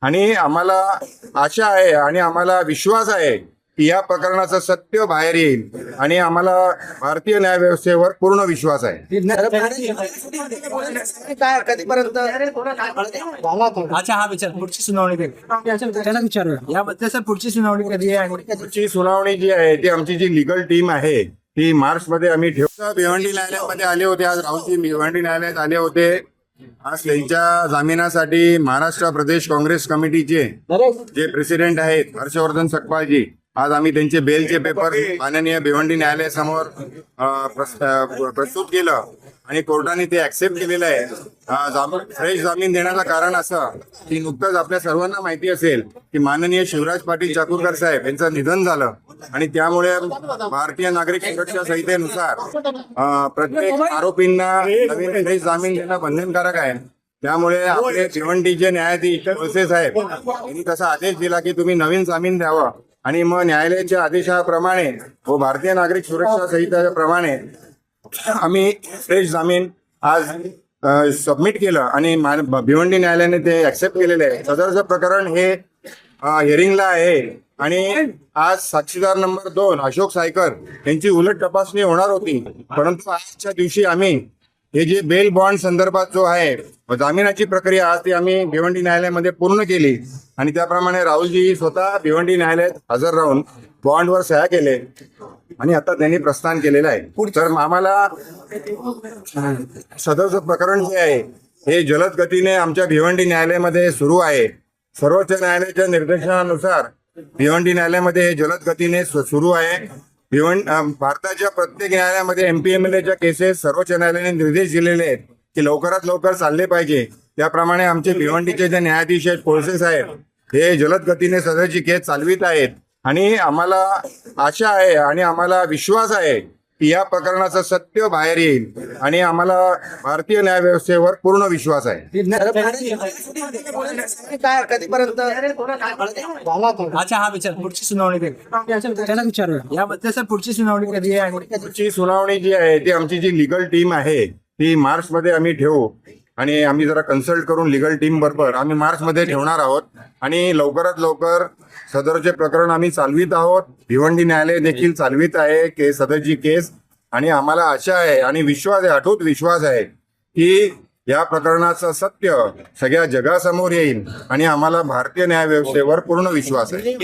आणि आम्हाला आशा आहे आणि आम्हाला विश्वास आहे की या प्रकरणाचं सत्य बाहेर येईल आणि आम्हाला भारतीय न्याय व्यवस्थेवर पूर्ण विश्वास आहे. काय कधीपर्यंत अच्छा हा विचार पुढची सुनावणी त्याला विचारूया याबद्दल. सर पुढची सुनावणी कधी आहे आणि पुढची सुनावणी जी आहे ती आमची जी लिगल टीम आहे ती मार्च मध्ये आम्ही ठेवतो. भिवंडी न्यायालयामध्ये आले होते. आज राहुलजी भिवंडी न्यायालयात आले होते. आज त्यांच्या जामिनासाठी महाराष्ट्र प्रदेश काँग्रेस कमिटीचे जे प्रेसिडेंट आहेत हर्षवर्धन सकपाळजी, आज आम्ही त्यांचे बेलचे पेपर माननीय भिवंडी न्यायालयासमोर प्रस्तुत केलं आणि कोर्टाने ते ऍक्सेप्ट केलेलं आहे. फ्रेश जामीन देण्याचं कारण असं की नुकतंच आपल्या सर्वांना माहिती असेल की माननीय शिवराज पाटील चाकूरकर साहेब यांचं निधन झालं आणि त्यामुळे भारतीय नागरिक सुरक्षा संहितेनुसार प्रत्येक आरोपींना नवीन फ्रेश जामीन देणं बंधनकारक आहे. त्यामुळे आपले भिवंडीचे न्यायाधीश वळसे साहेब यांनी तसा आदेश दिला की तुम्ही नवीन जामीन द्यावं आणि मग न्यायालयाच्या आदेशाप्रमाणे व भारतीय नागरिक सुरक्षा संहितेप्रमाणे आम्ही फ्रेश जामीन आज सबमिट केलं आणि भिवंडी न्यायालयाने ते ऍक्सेप्ट केलेले आहे. सदरचं प्रकरण हे हिअरिंगला आहे आणि आज साक्षीदार नंबर 2 अशोक सायकर यांची उलट तपासणी होणार होती, परंतु आजच्या दिवशी आम्ही हे जे बेल बॉन्ड संदर्भात जो आहे जामिनाची प्रक्रिया आज ती आम्ही भिवंडी न्यायालयामध्ये पूर्ण केली आणि त्याप्रमाणे राहुलजी स्वतः भिवंडी न्यायालयात हजर राहून बॉन्डवर सह्या केले आणि आता त्यांनी प्रस्थान केलेलं आहे. तर आम्हाला सदरचं प्रकरण जे आहे हे जलद गतीने आमच्या भिवंडी न्यायालयामध्ये सुरू आहे. सर्वोच्च न्यायालयाच्या निर्देशानुसार भिवंडी न्यायालयामध्ये हे जलद गतीने सुरू आहे. भारताच्या प्रत्येक न्यायालयामध्ये MPMLAच्या केसेस सर्वोच्च न्यायालयाने निर्देश दिलेले आहेत की लवकरात लवकर चालले पाहिजे. त्याप्रमाणे आमचे भिवंडीचे जे न्यायाधीश आहेत कोळसे साहेब हे जलद गतीने सदरची केस चालवित आहेत आणि आम्हाला आशा आहे आणि आम्हाला विश्वास आहे की या प्रकरणाचं सत्य बाहेर येईल आणि आम्हाला भारतीय न्याय व्यवस्थेवर पूर्ण विश्वास आहे. काय कधीपर्यंत अच्छा हा विचार पुढची सुनावणी त्याला विचारूया याबद्दल. सर पुढची सुनावणी कधी आहे आणि पुढची सुनावणी जी आहे ती आमची जी लिगल टीम आहे ती मार्च मध्ये आम्ही ठेवू आणि आम्ही जरा कन्सल्ट करून लिगल टीम बरोबर आम्ही मार्च मध्ये ठेवणार आहोत आणि लवकरात लवकर सदरचे प्रकरण आम्ही चालवित आहोत. भिवंडी न्यायालय देखील चालवित आहे सदरची केस आणि आम्हाला आशा आहे आणि विश्वास आहे, अटूट विश्वास आहे की या प्रकरणाचं सत्य सगळ्या जगासमोर येईल आणि आम्हाला भारतीय न्याय व्यवस्थेवर पूर्ण विश्वास आहे.